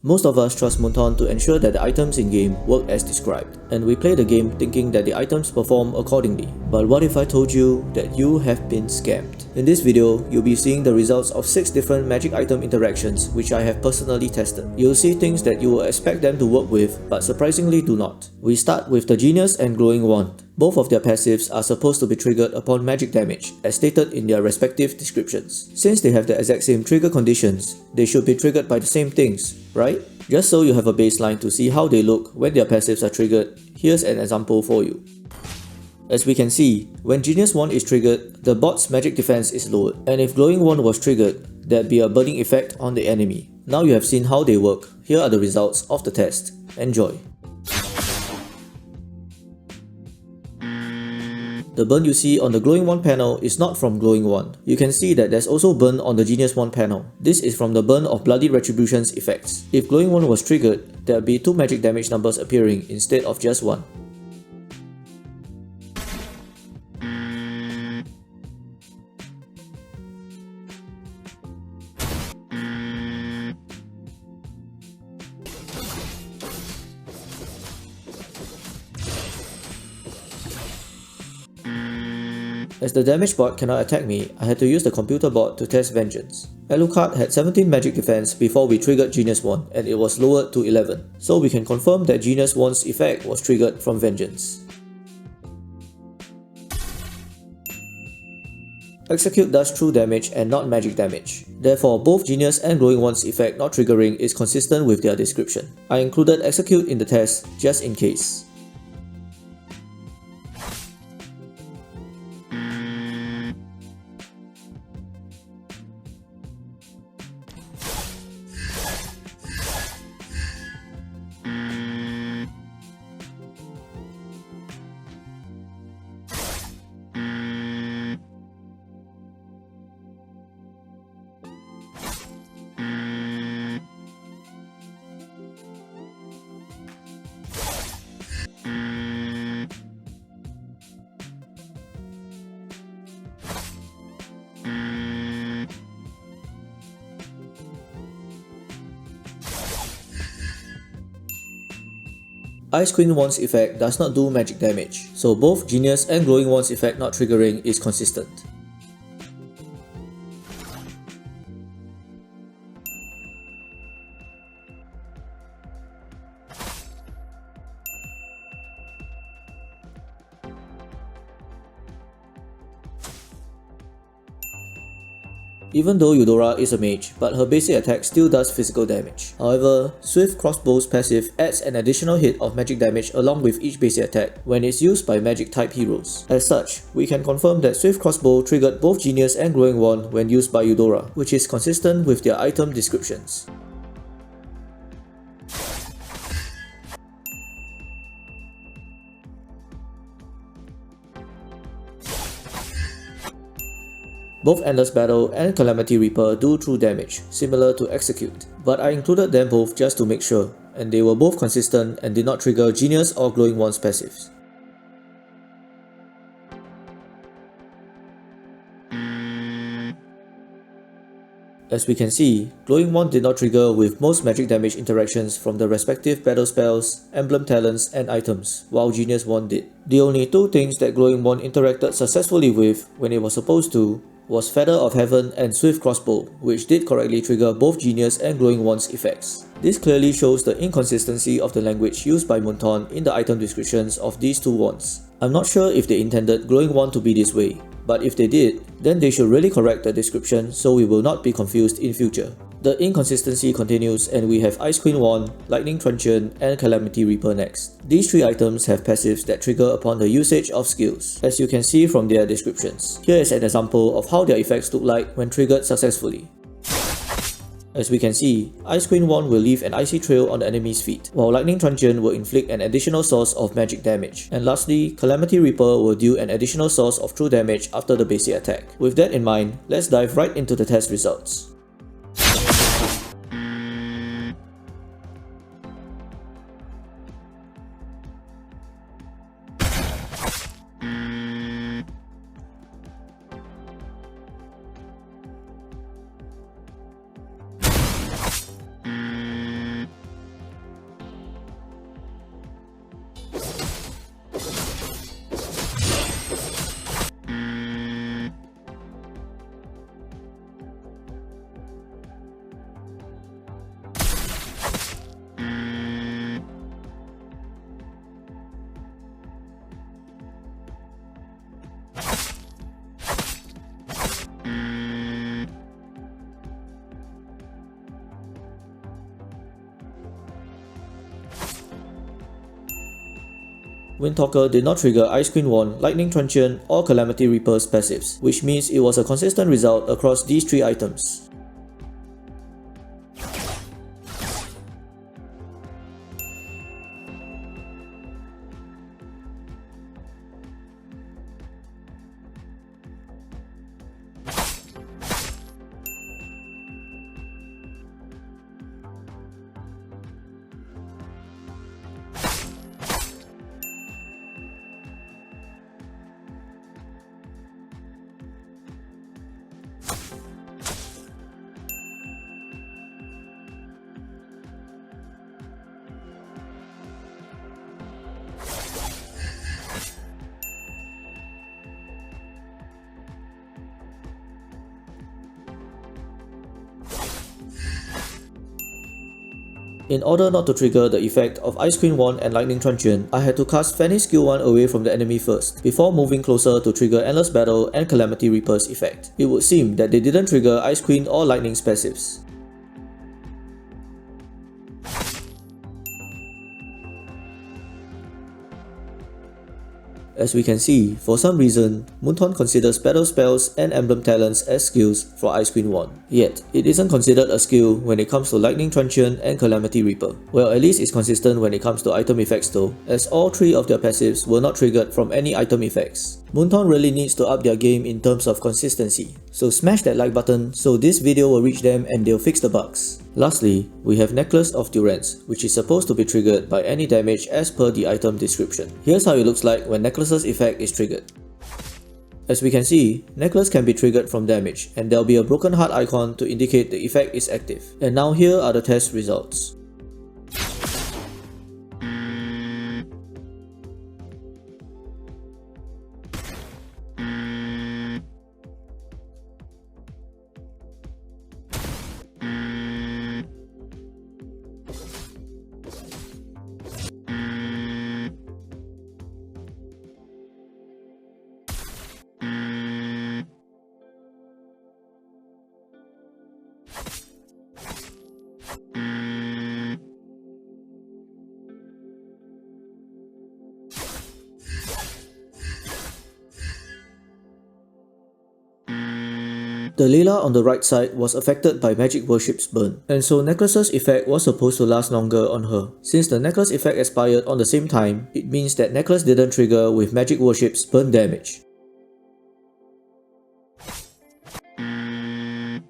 Most of us trust Munton to ensure that the items in-game work as described, and we play the game thinking that the items perform accordingly. But what if I told you that you have been scammed? In this video, you'll be seeing the results of 6 different magic item interactions which I have personally tested. You'll see things that you will expect them to work with, but surprisingly do not. We start with the Genius and Glowing Wand. Both of their passives are supposed to be triggered upon magic damage, as stated in their respective descriptions. Since they have the exact same trigger conditions, they should be triggered by the same things, right? Just so you have a baseline to see how they look when their passives are triggered, here's an example for you. As we can see, when Genius Wand is triggered, the bot's magic defense is lowered, and if Glowing Wand was triggered, there'd be a burning effect on the enemy. Now you have seen how they work, here are the results of the test. Enjoy! The burn you see on the Glowing Wand panel is not from Glowing Wand. You can see that there's also burn on the Genius Wand panel. This is from the burn of Bloody Retribution's effects. If Glowing Wand was triggered, there'd be 2 magic damage numbers appearing instead of just 1. As the damage bot cannot attack me, I had to use the computer bot to test Vengeance. Alucard had 17 magic defense before we triggered Genius Wand, and it was lowered to 11. So we can confirm that Genius Wand's effect was triggered from Vengeance. Execute does true damage and not magic damage. Therefore, both Genius and Glowing Wand's effect not triggering is consistent with their description. I included Execute in the test just in case. Ice Queen Wand's effect does not do magic damage, so both Genius and Glowing Wand's effect not triggering is consistent. Even though Eudora is a mage, but her basic attack still does physical damage. However, Swift Crossbow's passive adds an additional hit of magic damage along with each basic attack when it's used by magic type heroes. As such, we can confirm that Swift Crossbow triggered both Genius and Glowing Wand when used by Eudora, which is consistent with their item descriptions. Both Endless Battle and Calamity Reaper do true damage, similar to Execute, but I included them both just to make sure, and they were both consistent and did not trigger Genius or Glowing Wand's passives. As we can see, Glowing Wand did not trigger with most magic damage interactions from the respective battle spells, emblem talents, and items, while Genius Wand did. The only 2 things that Glowing Wand interacted successfully with when it was supposed to was Feather of Heaven and Swift Crossbow, which did correctly trigger both Genius and Glowing Wand's effects. This clearly shows the inconsistency of the language used by Munton in the item descriptions of these 2 wands. I'm not sure if they intended Glowing Wand to be this way, but if they did, then they should really correct the description so we will not be confused in future. The inconsistency continues and we have Ice Queen Wand, Lightning Truncheon, and Calamity Reaper next. These 3 items have passives that trigger upon the usage of skills, as you can see from their descriptions. Here is an example of how their effects look like when triggered successfully. As we can see, Ice Queen Wand will leave an icy trail on the enemy's feet, while Lightning Truncheon will inflict an additional source of magic damage. And lastly, Calamity Reaper will deal an additional source of true damage after the basic attack. With that in mind, let's dive right into the test results. Windtalker did not trigger Ice Queen 1, Lightning Truncheon, or Calamity Reaper's passives, which means it was a consistent result across these 3 items. In order not to trigger the effect of Ice Queen 1 and Lightning Truncheon, I had to cast Fanny's skill 1 away from the enemy first, before moving closer to trigger Endless Battle and Calamity Reaper's effect. It would seem that they didn't trigger Ice Queen or Lightning's passives. As we can see, for some reason, Moonton considers Battle Spells and Emblem Talents as skills for Ice Queen 1. Yet, it isn't considered a skill when it comes to Lightning Truncheon and Calamity Reaper. Well, at least it's consistent when it comes to item effects though, as all 3 of their passives were not triggered from any item effects. Moonton really needs to up their game in terms of consistency. So smash that like button so this video will reach them and they'll fix the bugs. Lastly, we have Necklace of Durance, which is supposed to be triggered by any damage as per the item description. Here's how it looks like when Necklace's effect is triggered. As we can see, Necklace can be triggered from damage, and there'll be a broken heart icon to indicate the effect is active. And now here are the test results. The Layla on the right side was affected by Magic Worship's burn, and so Necklace's effect was supposed to last longer on her. Since the Necklace effect expired on the same time, it means that Necklace didn't trigger with Magic Worship's burn damage.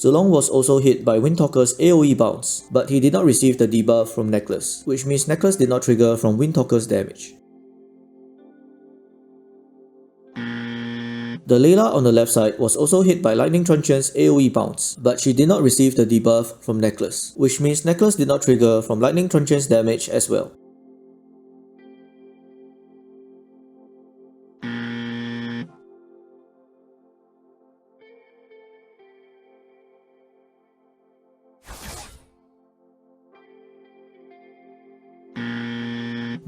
Zolong was also hit by Windtalker's AoE bounce, but he did not receive the debuff from Necklace, which means Necklace did not trigger from Windtalker's damage. The Layla on the left side was also hit by Lightning Truncheon's AoE bounce, but she did not receive the debuff from Necklace, which means Necklace did not trigger from Lightning Truncheon's damage as well.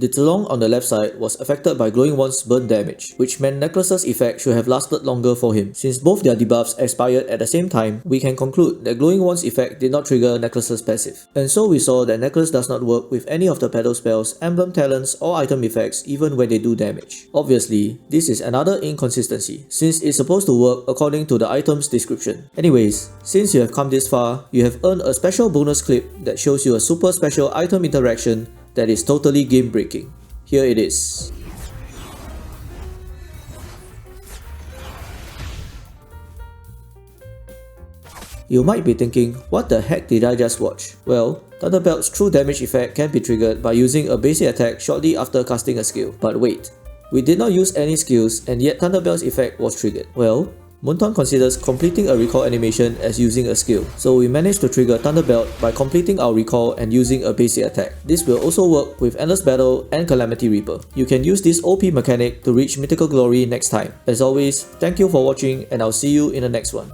The Zolong on the left side was affected by Glowing Wand's burn damage, which meant Necklace's effect should have lasted longer for him. Since both their debuffs expired at the same time, we can conclude that Glowing Wand's effect did not trigger Necklace's passive. And so we saw that Necklace does not work with any of the Battle Spells, Emblem Talents, or item effects even when they do damage. Obviously, this is another inconsistency, since it's supposed to work according to the item's description. Anyways, since you have come this far, you have earned a special bonus clip that shows you a super special item interaction that is totally game-breaking. Here it is. You might be thinking, what the heck did I just watch? Well, Thunderbelt's true damage effect can be triggered by using a basic attack shortly after casting a skill. But wait, we did not use any skills and yet Thunderbelt's effect was triggered. Well, Moonton considers completing a recall animation as using a skill, so we managed to trigger Thunderbelt by completing our recall and using a basic attack. This will also work with Endless Battle and Calamity Reaper. You can use this OP mechanic to reach mythical glory next time. As always, thank you for watching and I'll see you in the next one.